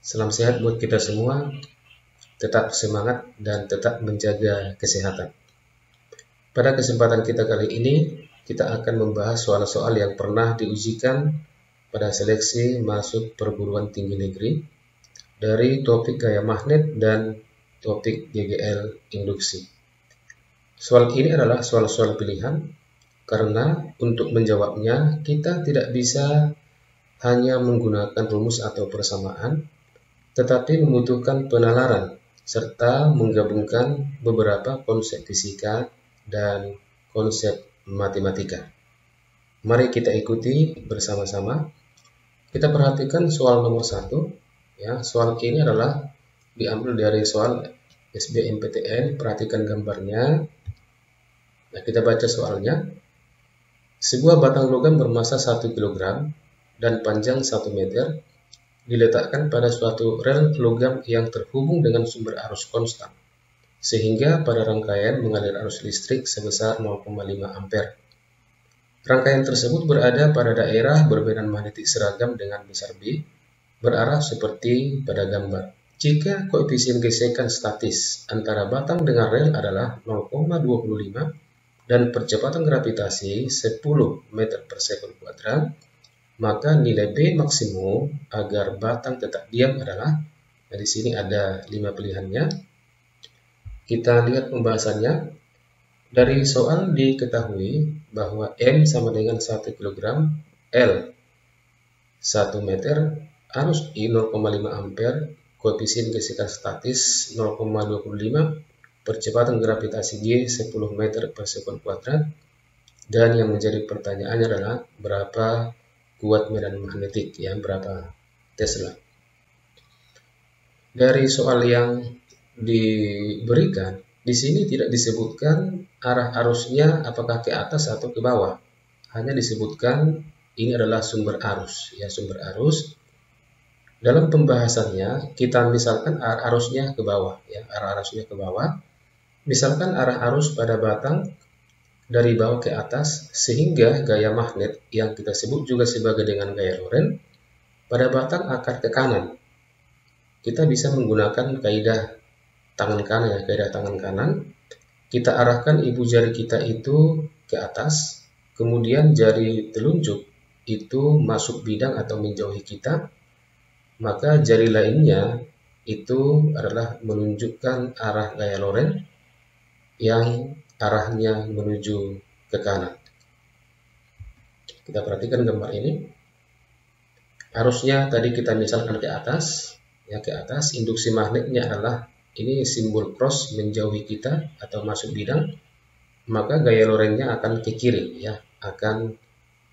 Salam sehat buat kita semua, tetap semangat dan tetap menjaga kesehatan. Pada kesempatan kita kali ini, kita akan membahas soal-soal yang pernah diujikan pada seleksi masuk perguruan tinggi negeri dari topik gaya magnet dan topik GGL induksi. Soal ini adalah soal-soal pilihan karena untuk menjawabnya kita tidak bisa hanya menggunakan rumus atau persamaan, tetapi membutuhkan penalaran serta menggabungkan beberapa konsep fisika dan konsep matematika. Mari kita ikuti bersama-sama. Kita perhatikan soal nomor 1. Ya, soal ini adalah diambil dari soal SBMPTN. Perhatikan gambarnya. Nah, kita baca soalnya. Sebuah batang logam bermasa 1 kg dan panjang 1 meter diletakkan pada suatu rel logam yang terhubung dengan sumber arus konstan, sehingga pada rangkaian mengalir arus listrik sebesar 0,5 ampere. Rangkaian tersebut berada pada daerah bermedan magnetik seragam dengan besar B, berarah seperti pada gambar. Jika koefisien gesekan statis antara batang dengan rel adalah 0,25 dan percepatan gravitasi 10 meter per sekon kuadrat, maka nilai B maksimum agar batang tetap diam adalah, nah di sini ada 5 pilihannya. Kita lihat pembahasannya. Dari soal diketahui bahwa M sama dengan 1 kg, L 1 meter, arus I 0,5 ampere, koefisien gesekan statis 0,25, percepatan gravitasi G 10 meter per sekon kuadrat, dan yang menjadi pertanyaannya adalah berapa kuat medan magnetik, ya, berapa Tesla. Dari soal yang diberikan di sini tidak disebutkan arah arusnya apakah ke atas atau ke bawah, hanya disebutkan ini adalah sumber arus, ya, sumber arus. Dalam pembahasannya kita misalkan arah arusnya ke bawah, ya, arah arusnya ke bawah. Misalkan arah arus pada batang dari bawah ke atas, sehingga gaya magnet yang kita sebut juga sebagai dengan gaya Lorentz pada batang akan ke kanan. Kita bisa menggunakan kaidah tangan kanan, ya, kaidah tangan kanan. Kita arahkan ibu jari kita itu ke atas, kemudian jari telunjuk itu masuk bidang atau menjauhi kita, maka jari lainnya itu adalah menunjukkan arah gaya Lorentz yang arahnya menuju ke kanan. Kita perhatikan gambar ini. Arusnya tadi kita misalkan ke atas, ya, ke atas. Induksi magnetnya adalah ini simbol cross menjauhi kita atau masuk bidang, maka gaya Lorentz-nya akan ke kiri, ya, akan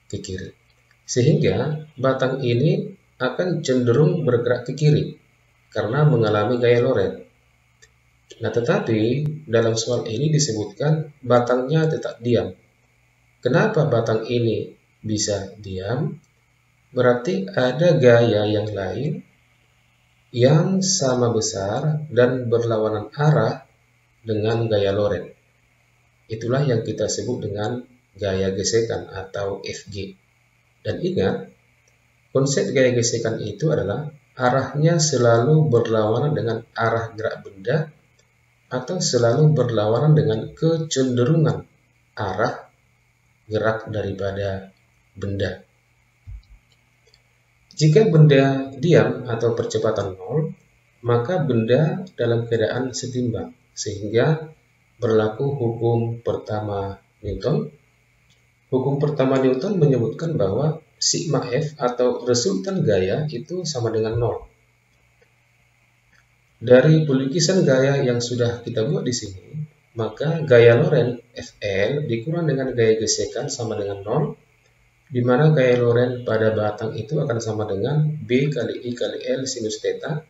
ke kiri. Sehingga batang ini akan cenderung bergerak ke kiri karena mengalami gaya Lorentz. Nah, tetapi dalam soal ini disebutkan batangnya tetap diam. Kenapa batang ini bisa diam? Berarti ada gaya yang lain yang sama besar dan berlawanan arah dengan gaya Lorentz. Itulah yang kita sebut dengan gaya gesekan atau FG. Dan ingat, konsep gaya gesekan itu adalah arahnya selalu berlawanan dengan arah gerak benda atau selalu berlawanan dengan kecenderungan arah gerak daripada benda. Jika benda diam atau percepatan nol, maka benda dalam keadaan setimbang, sehingga berlaku hukum pertama Newton. Hukum pertama Newton menyebutkan bahwa sigma F atau resultan gaya itu sama dengan nol. Dari pelukisan gaya yang sudah kita buat di sini, maka gaya Lorentz FL dikurang dengan gaya gesekan sama dengan 0, di mana gaya Lorentz pada batang itu akan sama dengan B kali I kali L sinus theta,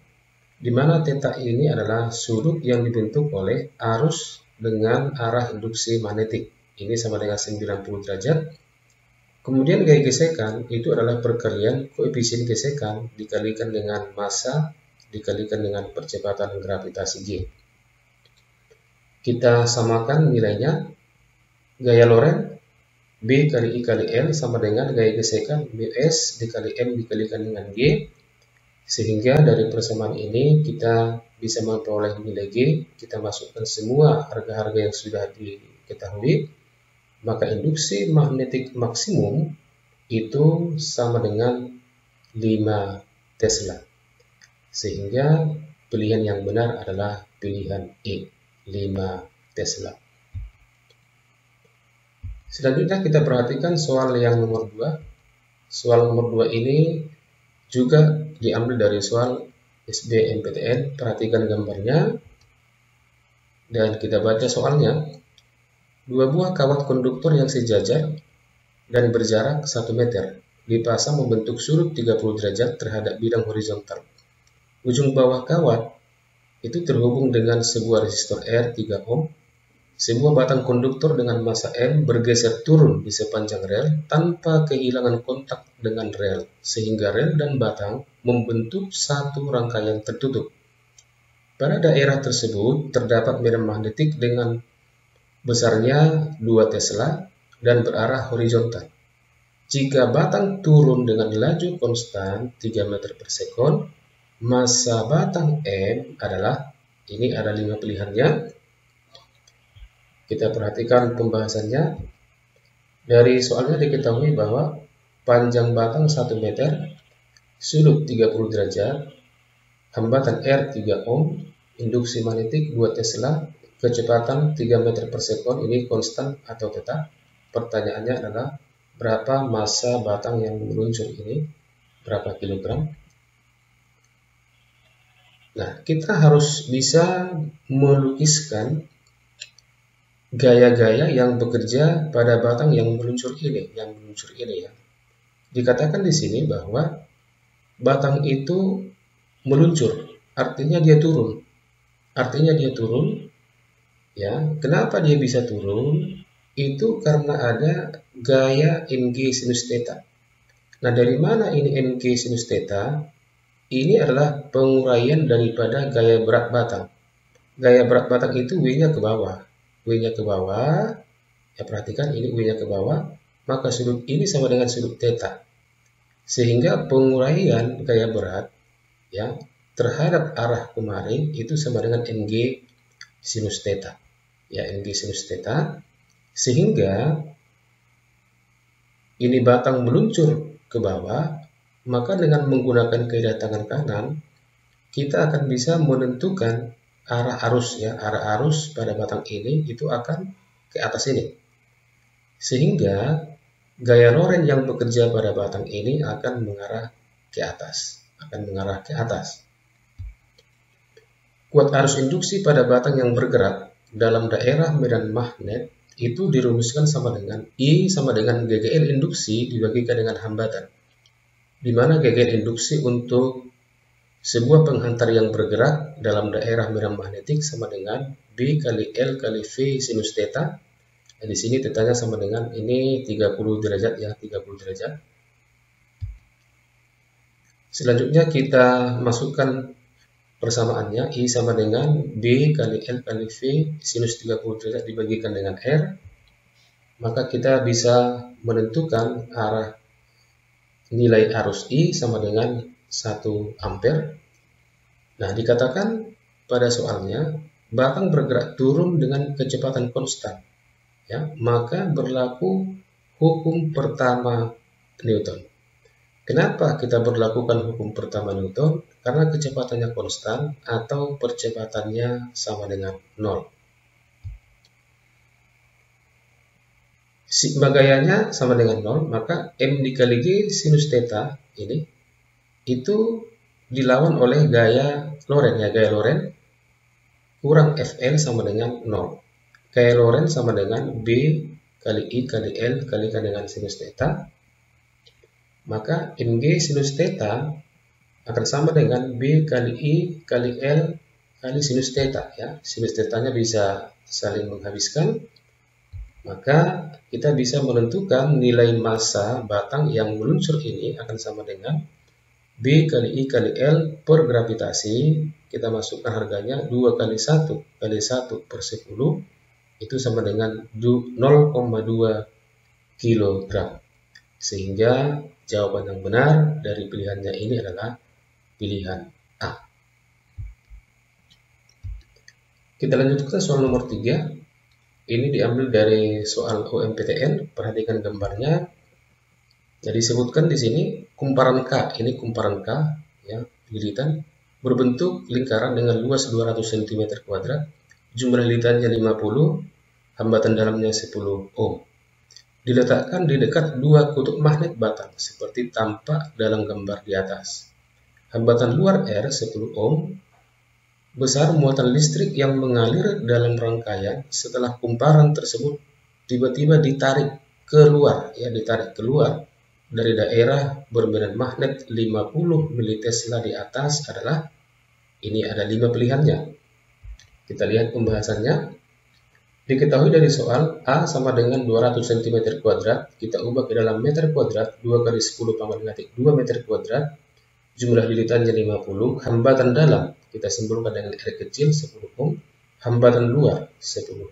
di mana theta ini adalah sudut yang dibentuk oleh arus dengan arah induksi magnetik. Ini sama dengan 90 derajat. Kemudian gaya gesekan itu adalah perkalian koefisien gesekan dikalikan dengan massa dikalikan dengan percepatan gravitasi G. Kita samakan nilainya. Gaya Lorentz B kali I kali L sama dengan gaya gesekan Bs dikali M dikalikan dengan G. Sehingga dari persamaan ini kita bisa memperoleh nilai G, kita masukkan semua harga-harga yang sudah diketahui, maka induksi magnetik maksimum itu sama dengan 5 Tesla. Sehingga pilihan yang benar adalah pilihan E, 5 Tesla. Selanjutnya kita perhatikan soal yang nomor 2. Soal nomor 2 ini juga diambil dari soal SBMPTN. Perhatikan gambarnya dan kita baca soalnya. Dua buah kawat konduktor yang sejajar dan berjarak 1 meter dipasang membentuk sudut 30 derajat terhadap bidang horizontal. Ujung bawah kawat itu terhubung dengan sebuah resistor R 3 ohm. Sebuah batang konduktor dengan massa M bergeser turun di sepanjang rel tanpa kehilangan kontak dengan rel, sehingga rel dan batang membentuk satu rangkaian tertutup. Pada daerah tersebut terdapat medan magnetik dengan besarnya 2 Tesla dan berarah horizontal. Jika batang turun dengan laju konstan 3 meter per sekon, massa batang M adalah, ini ada 5 pilihannya. Kita perhatikan pembahasannya. Dari soalnya diketahui bahwa panjang batang 1 meter, sudut 30 derajat, hambatan R 3 ohm, induksi magnetik 2 Tesla, kecepatan 3 meter per sekon, ini konstan atau tetap. Pertanyaannya adalah berapa massa batang yang meluncur ini, berapa kilogram. Nah, kita harus bisa melukiskan gaya-gaya yang bekerja pada batang yang meluncur ini, ya. Dikatakan di sini bahwa batang itu meluncur, artinya dia turun. Ya. Kenapa dia bisa turun? Itu karena ada gaya Ng sinus theta. Nah, dari mana ini Ng sinus theta? Ini adalah penguraian daripada gaya berat batang. Gaya berat batang itu W-nya ke bawah. W-nya ke bawah, ya perhatikan ini W-nya ke bawah, maka sudut ini sama dengan sudut theta. Sehingga penguraian gaya berat ya terhadap arah kemarin itu sama dengan Ng sinus theta. Ya, Ng sinus theta. Sehingga ini batang meluncur ke bawah, maka dengan menggunakan kaidah tangan kanan, kita akan bisa menentukan arah arus ya, arah arus pada batang ini itu akan ke atas ini. Sehingga gaya Lorentz yang bekerja pada batang ini akan mengarah ke atas, Kuat arus induksi pada batang yang bergerak dalam daerah medan magnet itu dirumuskan sama dengan I sama dengan GGL induksi dibagikan dengan hambatan. Di mana GGL induksi untuk sebuah penghantar yang bergerak dalam daerah medan magnetik sama dengan B kali L kali V sinus theta. Nah, di sini tetanya sama dengan ini 30 derajat ya, 30 derajat. Selanjutnya kita masukkan persamaannya, I sama dengan B kali L kali V sinus 30 derajat dibagikan dengan R. Maka kita bisa menentukan arah nilai arus I sama dengan 1 ampere. Nah, dikatakan pada soalnya batang bergerak turun dengan kecepatan konstan. Ya, maka berlaku hukum pertama Newton. Kenapa kita berlakukan hukum pertama Newton? Karena kecepatannya konstan atau percepatannya sama dengan 0. Sigma gayanya sama dengan 0, maka M dikali G sinus theta ini itu dilawan oleh gaya Lorentz ya, gaya Lorentz kurang Fl sama dengan 0. Gaya Lorentz sama dengan B kali I kali L kali dengan sinus theta. Maka Mg sinus theta akan sama dengan B kali I kali L kali sinus theta ya. Sinus thetanya bisa saling menghabiskan. Maka kita bisa menentukan nilai massa batang yang meluncur ini akan sama dengan B kali I kali L per gravitasi. Kita masukkan harganya 2 kali 1 kali 1 per 10 itu sama dengan 0,2 kg. Sehingga jawaban yang benar dari pilihannya ini adalah pilihan A. Kita lanjutkan soal nomor 3. Ini diambil dari soal UMPTN. Perhatikan gambarnya. Jadi disebutkan di sini kumparan K. Ini kumparan K, ya, lilitan berbentuk lingkaran dengan luas 200 cm², jumlah lilitannya 50, hambatan dalamnya 10 ohm. Diletakkan di dekat dua kutub magnet batang seperti tampak dalam gambar di atas. Hambatan luar R 10 ohm. Besar muatan listrik yang mengalir dalam rangkaian setelah kumparan tersebut tiba-tiba ditarik keluar, ya, ditarik keluar dari daerah bermedan magnet 50 mT di atas adalah, ini ada 5 pilihannya. Kita lihat pembahasannya. Diketahui dari soal A sama dengan 200 cm², kita ubah ke dalam meter kuadrat, 2 kali 10 pangkat negatif 2 meter kuadrat, jumlah lilitannya 50, hambatan dalam kita simbolkan dengan R kecil 10 ohm, hambatan luar 10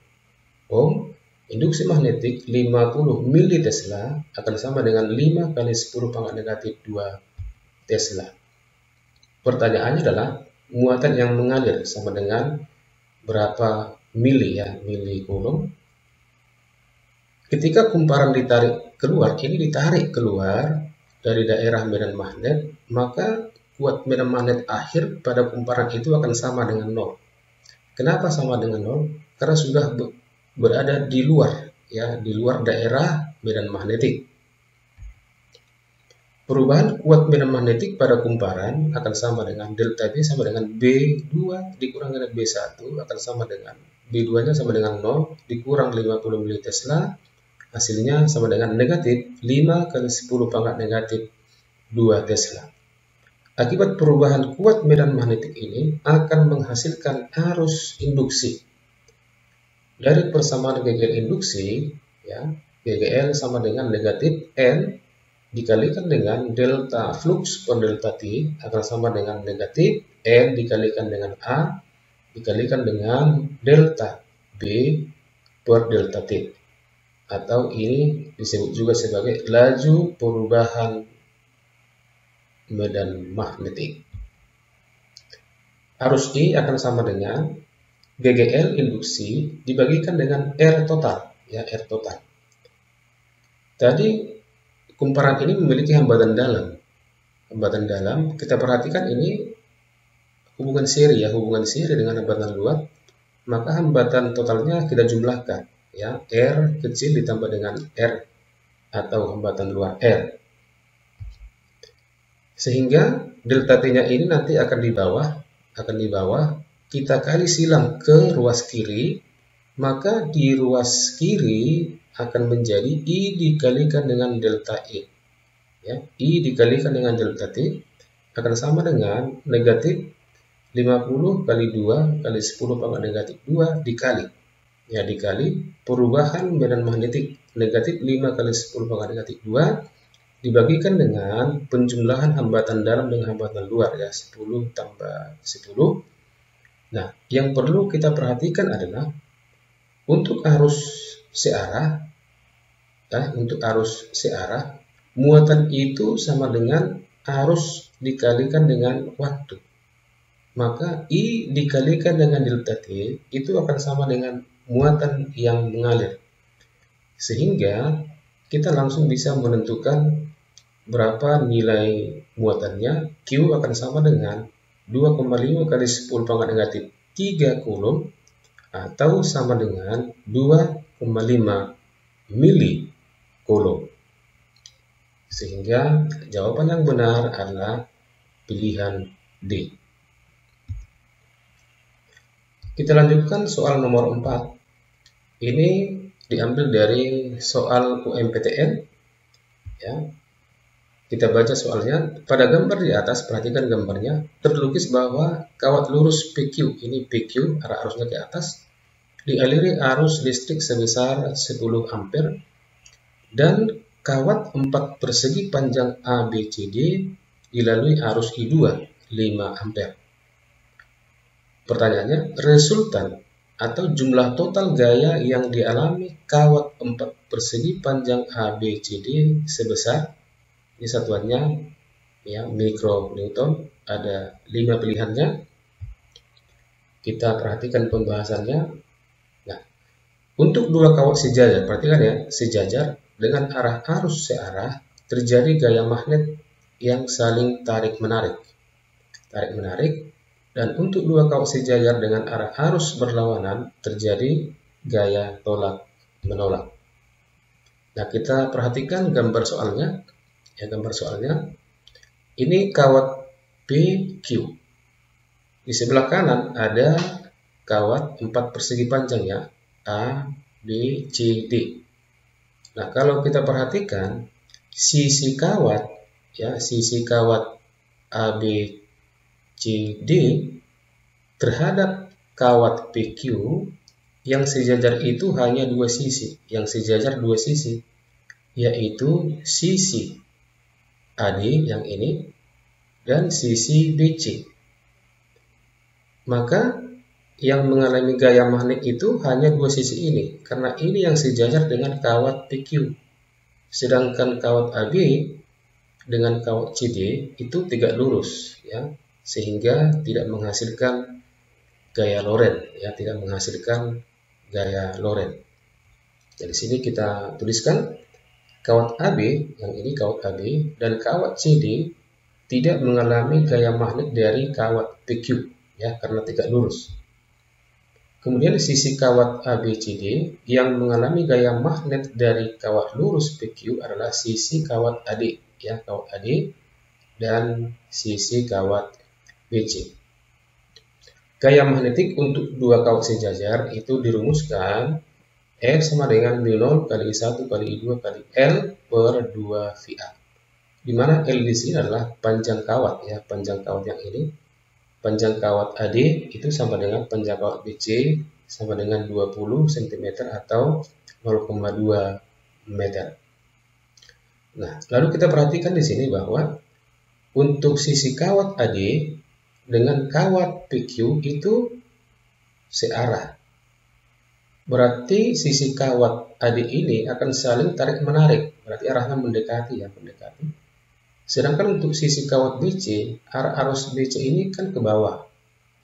ohm, induksi magnetik 50 mili Tesla akan sama dengan 5 kali 10 pangkat negatif 2 Tesla. Pertanyaannya adalah muatan yang mengalir sama dengan berapa mili, ya, mili coulomb. Ketika kumparan ditarik keluar, ini ditarik keluar dari daerah medan magnet, maka kuat medan magnet akhir pada kumparan itu akan sama dengan 0. Kenapa sama dengan 0? Karena sudah berada di luar, ya, di luar daerah medan magnetik. Perubahan kuat medan magnetik pada kumparan akan sama dengan delta B sama dengan B2 dikurang dengan B1 akan sama dengan B2-nya sama dengan 0 dikurang 50 mili Tesla, hasilnya sama dengan negatif 5 kali 10 pangkat negatif 2 Tesla. Akibat perubahan kuat medan magnetik ini akan menghasilkan arus induksi. Dari persamaan GGL induksi, ya, GGL sama dengan negatif N dikalikan dengan delta flux per delta T akan sama dengan negatif N dikalikan dengan A dikalikan dengan delta B per delta T, atau ini disebut juga sebagai laju perubahan medan magnetik. Arus I akan sama dengan GGL induksi dibagikan dengan R total, ya, R total. Tadi kumparan ini memiliki hambatan dalam. Hambatan dalam, kita perhatikan ini hubungan seri, ya, hubungan seri dengan hambatan luar. Maka hambatan totalnya kita jumlahkan, ya, R kecil ditambah dengan R atau hambatan luar R. Sehingga delta T-nya ini nanti akan di bawah kita kali silang ke ruas kiri, maka di ruas kiri akan menjadi I dikalikan dengan delta E. Ya, I dikalikan dengan delta T akan sama dengan negatif 50 kali 2 kali 10 pangkat negatif 2 dikali. Ya, dikali perubahan medan magnetik negatif 5 kali 10 pangkat negatif 2 dibagikan dengan penjumlahan hambatan dalam dengan hambatan luar, ya, 10 tambah 10. Nah, yang perlu kita perhatikan adalah untuk arus searah, ya, untuk arus searah, muatan itu sama dengan arus dikalikan dengan waktu. Maka I dikalikan dengan delta T itu akan sama dengan muatan yang mengalir. Sehingga kita langsung bisa menentukan berapa nilai muatannya. Q akan sama dengan 2,5 kali 10 pangkat negatif 3 coulomb atau sama dengan 2,5 mili coulomb. Sehingga jawaban yang benar adalah pilihan D. Kita lanjutkan soal nomor 4. Ini diambil dari soal UMPTN, ya. Kita baca soalnya. Pada gambar di atas, perhatikan gambarnya, terlukis bahwa kawat lurus PQ, ini PQ, arah arusnya ke atas, dialiri arus listrik sebesar 10 ampere dan kawat 4 persegi panjang ABCD dilalui arus I2 5 ampere. Pertanyaannya, resultan atau jumlah total gaya yang dialami kawat 4 persegi panjang ABCD sebesar, ini satuannya, ya, mikronewton, ada 5 pilihannya. Kita perhatikan pembahasannya. Nah, untuk dua kawat sejajar, perhatikan ya, sejajar dengan arah arus searah terjadi gaya magnet yang saling tarik-menarik. Tarik-menarik. Dan untuk dua kawat sejajar dengan arah arus berlawanan terjadi gaya tolak-menolak. Nah, kita perhatikan gambar soalnya. Ya, gambar soalnya. Ini kawat PQ. Di sebelah kanan ada kawat 4 persegi panjang ya, A, B, C, D. Nah, kalau kita perhatikan sisi kawat ya, sisi kawat A, B, C, D terhadap kawat PQ yang sejajar itu hanya dua sisi, yaitu sisi AD yang ini dan sisi BC. Maka yang mengalami gaya magnet itu hanya dua sisi ini, karena ini yang sejajar dengan kawat PQ. Sedangkan kawat AB dengan kawat CD itu tidak lurus, ya, sehingga tidak menghasilkan gaya Lorentz, ya, tidak menghasilkan gaya Lorentz. Jadi sini kita tuliskan kawat AB, yang ini kawat AB, dan kawat CD tidak mengalami gaya magnet dari kawat PQ. Ya, karena tidak lurus. Kemudian sisi kawat ABCD yang mengalami gaya magnet dari kawat lurus PQ adalah sisi kawat AD, ya, kawat AD dan sisi kawat BC. Gaya magnetik untuk dua kawat sejajar itu dirumuskan F sama dengan μ0 kali I1 kali I2 kali L per 2VA. Di mana L di sini adalah panjang kawat, ya, panjang kawat yang ini. Panjang kawat AD itu sama dengan panjang kawat BC sama dengan 20 cm atau 0,2 meter. Nah, lalu kita perhatikan di sini bahwa untuk sisi kawat AD dengan kawat PQ itu searah. Berarti sisi kawat AD ini akan saling tarik-menarik, berarti arahnya mendekati, ya, mendekati. Sedangkan untuk sisi kawat BC, arah arus BC ini kan ke bawah,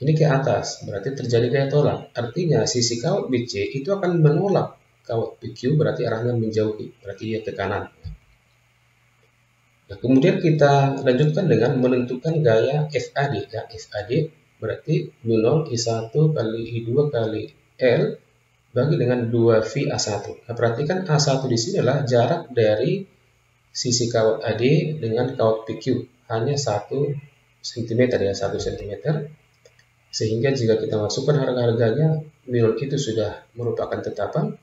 ini ke atas, berarti terjadi gaya tolak. Artinya sisi kawat BC itu akan menolak kawat PQ, berarti arahnya menjauhi, berarti dia ke kanan. Nah, kemudian kita lanjutkan dengan menentukan gaya FAD. Ya, FAD berarti μ0 I1 kali I2 kali L bagi dengan 2V A1. Nah, perhatikan A1 di sini adalah jarak dari sisi kawat AD dengan kawat PQ hanya 1 cm, ya, 1 cm. Sehingga jika kita masukkan harga-harganya, μ0 itu sudah merupakan tetapan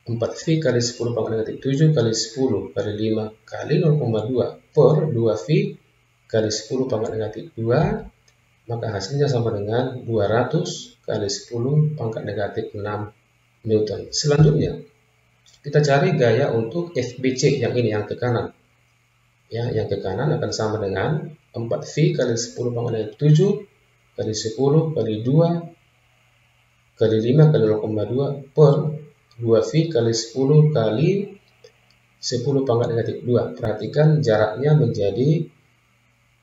4V kali 10 pangkat negatif 7 kali 10 kali 5 kali 0,2 per 2V kali 10 pangkat negatif 2, maka hasilnya sama dengan 200 kali 10 pangkat negatif 6 Newton. Selanjutnya kita cari gaya untuk FBC yang ini, yang ke kanan. Ya, yang ke kanan akan sama dengan 4V kali 10 pangkat negatif 7 kali 10 kali 2 kali 5 kali 0,2 per 2V kali 10 kali 10 pangkat negatif 2. Perhatikan jaraknya menjadi,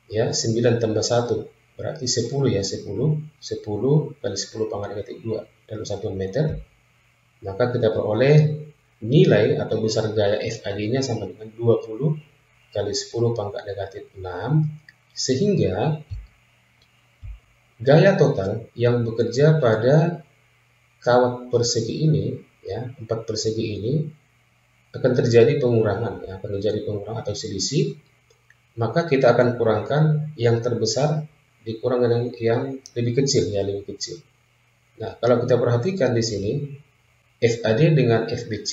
ya, 9 tambah 1. Berarti 10, ya, 10 kali 10 pangkat negatif 2 dalam 1 meter. Maka kita peroleh nilai atau besar gaya FAD-nya sama dengan 20 kali 10 pangkat negatif 6, sehingga gaya total yang bekerja pada kawat persegi ini, ya, 4 persegi ini akan terjadi pengurangan, ya, akan terjadi pengurangan atau selisih. Maka kita akan kurangkan yang terbesar dikurangkan yang lebih kecil, ya, lebih kecil. Nah, kalau kita perhatikan di sini FAD dengan FBC,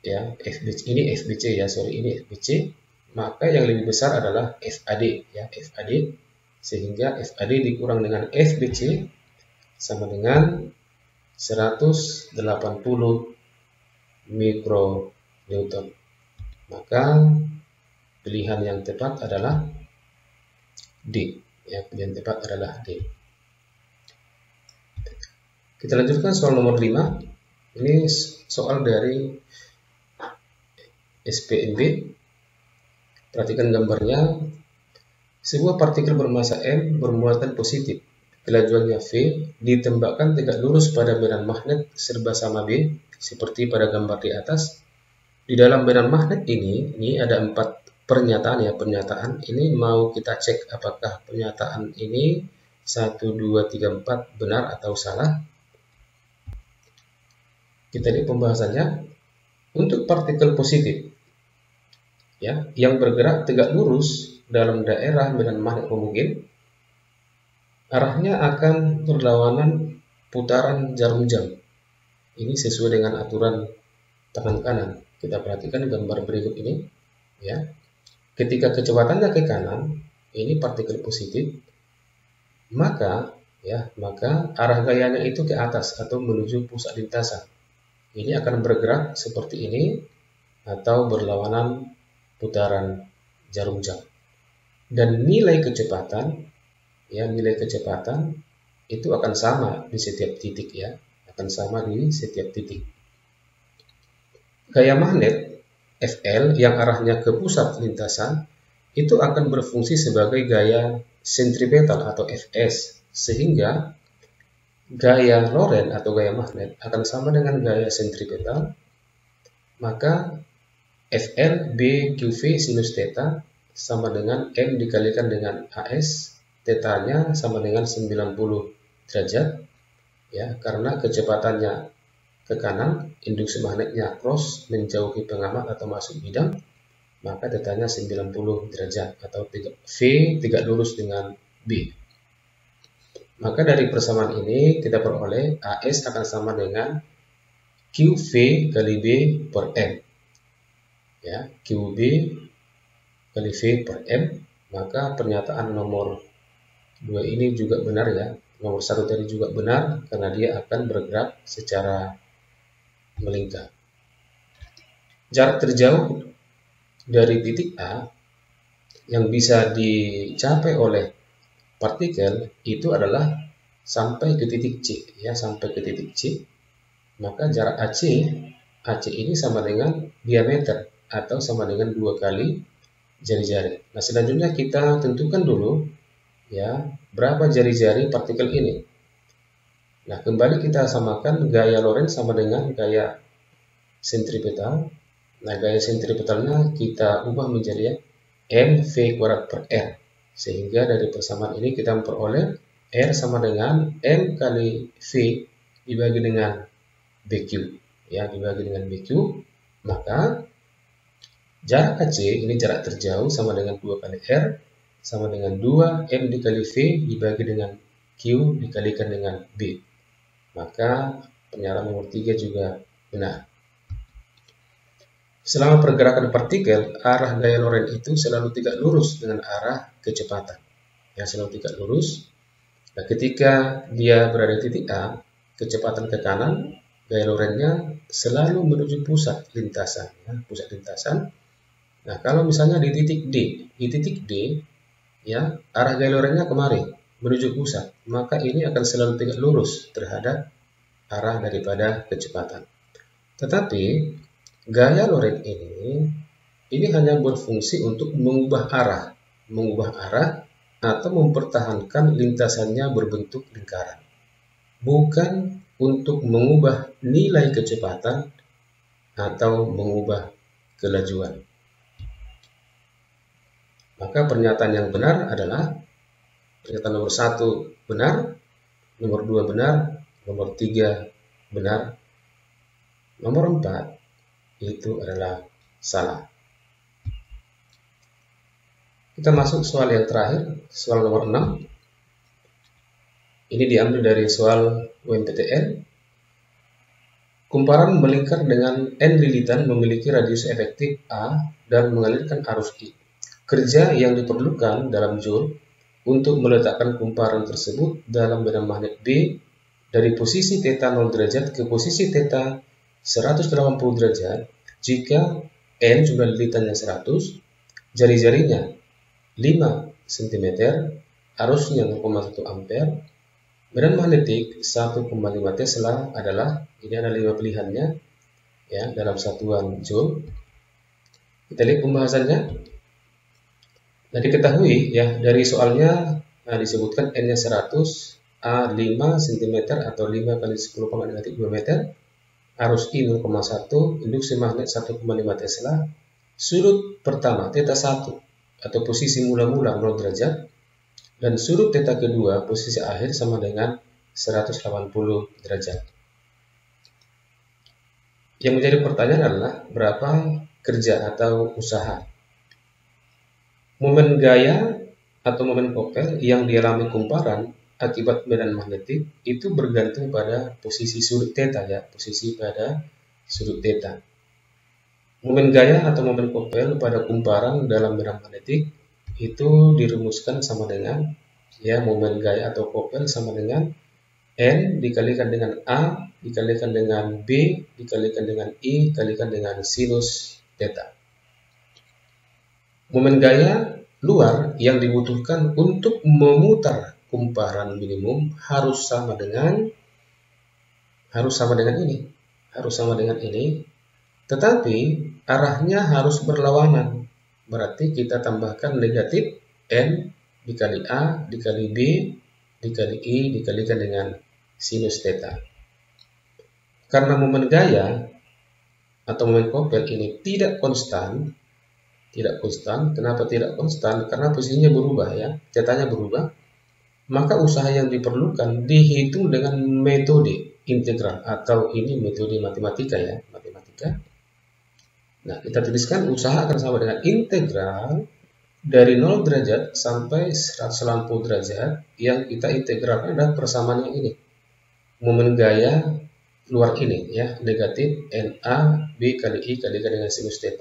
ya, ini FBC, ya, ini FBC, maka yang lebih besar adalah FAD, ya, FAD, sehingga FAD dikurang dengan FBC sama dengan 180 mikronewton. Maka pilihan yang tepat adalah D, ya, pilihan tepat adalah D. Kita lanjutkan soal nomor 5. Ini soal dari SPMB. Perhatikan gambarnya. Sebuah partikel bermassa M bermuatan positif, kelajuannya V, ditembakkan tegak lurus pada medan magnet serba sama B, seperti pada gambar di atas. Di dalam medan magnet ini ada 4 pernyataan ya, pernyataan. Ini mau kita cek apakah pernyataan ini 1, 2, 3, 4 benar atau salah. Kita lihat pembahasannya. Untuk partikel positif ya, yang bergerak tegak lurus dalam daerah medan magnet homogin, arahnya akan berlawanan putaran jarum jam. Ini sesuai dengan aturan tangan kanan. Kita perhatikan gambar berikut ini ya. Ketika kecepatannya ke kanan, ini partikel positif, maka arah gayanya itu ke atas atau menuju pusat lintasan. Ini akan bergerak seperti ini atau berlawanan putaran jarum jam. Dan nilai kecepatan itu akan sama di setiap titik ya, akan sama di setiap titik. Gaya magnet Fl yang arahnya ke pusat lintasan itu akan berfungsi sebagai gaya sentripetal atau Fs, sehingga gaya Lorentz atau gaya magnet akan sama dengan gaya sentripetal. Maka Fl B QV sinus theta sama dengan M dikalikan dengan AS, theta-nya sama dengan 90 derajat ya, karena kecepatannya ke kanan, induksi magnetnya cross menjauhi pengamat atau masuk bidang, maka theta-nya 90 derajat atau V tegak lurus dengan B. Maka dari persamaan ini kita peroleh AS akan sama dengan QV kali B per M. Ya, QB kali V per M. Maka pernyataan nomor 2 ini juga benar ya. Nomor 1 tadi juga benar karena dia akan bergerak secara melingkar. Jarak terjauh dari titik A yang bisa dicapai oleh partikel itu adalah sampai ke titik C ya, sampai ke titik C. Maka jarak AC ini sama dengan diameter atau sama dengan 2 kali jari-jari. Nah, selanjutnya kita tentukan dulu ya berapa jari-jari partikel ini. Nah, kembali kita samakan gaya Lorentz sama dengan gaya sentripetal. Nah, gaya sentripetalnya kita ubah menjadi mv kuadrat per r. Sehingga dari persamaan ini kita memperoleh R sama dengan M kali V dibagi dengan BQ. Ya, dibagi dengan BQ. Maka jarak AC ini jarak terjauh sama dengan 2 kali R sama dengan 2 M dikali V dibagi dengan Q dikalikan dengan B. Maka pernyataan nomor 3 juga benar. Selama pergerakan partikel, arah gaya Lorentz itu selalu tegak lurus dengan arah kecepatan. Ya, selalu tegak lurus. Nah, ketika dia berada di titik A, kecepatan ke kanan, gaya Lorentz-nya selalu menuju pusat lintasan. Ya, pusat lintasan. Nah, kalau misalnya di titik D, ya, arah gaya Lorentz-nya kemari, menuju pusat, maka ini akan selalu tegak lurus terhadap arah daripada kecepatan. Tetapi gaya Lorentz ini hanya berfungsi untuk mengubah arah atau mempertahankan lintasannya berbentuk lingkaran, bukan untuk mengubah nilai kecepatan atau mengubah kelajuan. Maka pernyataan yang benar adalah pernyataan nomor 1 benar, nomor 2 benar, nomor 3 benar, nomor 4 itu adalah salah. Kita masuk soal yang terakhir, soal nomor 6. Ini diambil dari soal UMPTN. Kumparan melingkar dengan N lilitan memiliki radius efektif A dan mengalirkan arus I. Kerja yang diperlukan dalam joule untuk meletakkan kumparan tersebut dalam medan magnet B dari posisi θ 0 derajat ke posisi θ 180 derajat jika N jumlah lilitannya 100, jari-jarinya 5 cm, arusnya 0,1 ampere, medan magnetik 1,5 Tesla adalah, ini ada 5 pilihannya ya dalam satuan joule. Kita lihat pembahasannya. Nah, diketahui ya dari soalnya disebutkan N-nya 100, A 5 cm atau 5 kali 10 pangkat negatif 2 meter, arus I 0,1, induksi magnet 1,5 Tesla, sudut pertama θ1 atau posisi mula-mula 0 derajat, dan sudut θ kedua posisi akhir sama dengan 180 derajat. Yang menjadi pertanyaan adalah berapa kerja atau usaha. Momen gaya atau momen Koppel yang dialami kumparan akibat medan magnetik itu bergantung pada posisi sudut θ ya, posisi pada sudut θ. Momen gaya atau momen Koppel pada kumparan dalam medan magnetik itu dirumuskan sama dengan ya, momen gaya atau Koppel sama dengan N dikalikan dengan A dikalikan dengan B dikalikan dengan I dikalikan dengan sinus θ. Momen gaya luar yang dibutuhkan untuk memutar kumparan minimum harus sama dengan ini, tetapi arahnya harus berlawanan. Berarti kita tambahkan negatif N dikali A dikali B dikali I dikalikan dengan sinus θ. Karena momen gaya atau momen Koppel ini tidak konstan. Kenapa tidak konstan? Karena posisinya berubah ya, θ-nya berubah. Maka usaha yang diperlukan dihitung dengan metode integral atau ini metode matematika ya, matematika. Nah, kita tuliskan usaha akan sama dengan integral dari 0 derajat sampai 180 derajat yang kita integralkan adalah persamaan yang ini. Momen gaya luar ini ya, negatif NA B kali I kalikan dengan sinus θ.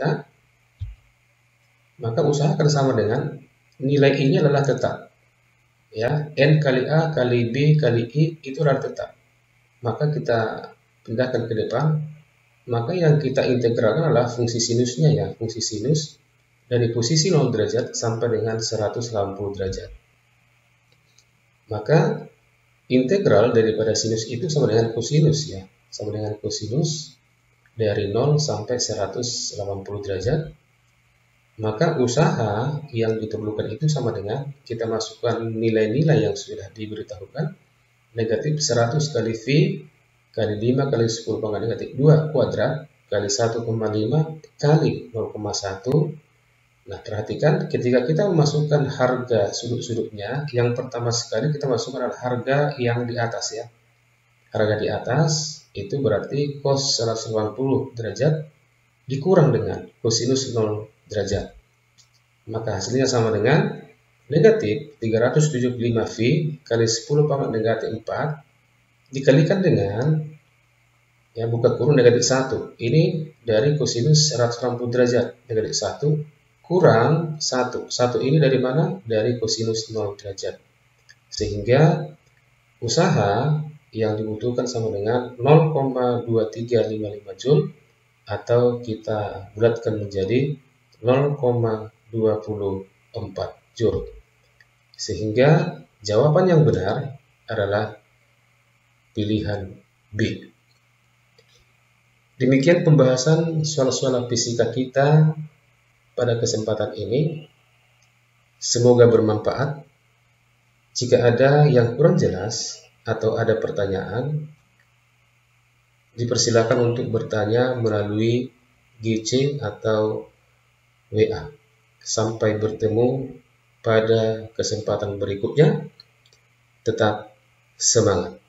Maka usaha akan sama dengan nilai I-nya adalah tetap. Ya, N kali A kali B kali I itu adalah tetap. Maka kita pindahkan ke depan. Maka yang kita integralkan adalah fungsi sinusnya ya, fungsi sinus dari posisi 0 derajat sampai dengan 180 derajat. Maka integral daripada sinus itu sama dengan kosinus ya, sama dengan kosinus dari 0 sampai 180 derajat. Maka usaha yang diperlukan itu sama dengan kita masukkan nilai-nilai yang sudah diberitahukan, negatif 100 kali V kali 5 kali 10 pangkat negatif 2 kuadrat kali 1,5 kali 0,1. Nah, perhatikan ketika kita memasukkan harga sudut-sudutnya, yang pertama sekali kita masukkan adalah harga yang di atas ya. Harga di atas itu berarti cos 180 derajat dikurang dengan kosinus 0 derajat. Maka hasilnya sama dengan negatif 375V kali 10 pangkat negatif 4 dikalikan dengan ya, buka kurung negatif 1. Ini dari kosinus 180 derajat, negatif 1 kurang 1. 1 ini dari mana? Dari kosinus 0 derajat. Sehingga usaha yang dibutuhkan sama dengan 0,2355 Joule atau kita bulatkan menjadi 0,24 Joule. Sehingga jawaban yang benar adalah pilihan B. Demikian pembahasan soal-soal fisika kita pada kesempatan ini. Semoga bermanfaat. Jika ada yang kurang jelas atau ada pertanyaan, dipersilakan untuk bertanya melalui GC atau WA. Sampai bertemu pada kesempatan berikutnya. Tetap semangat.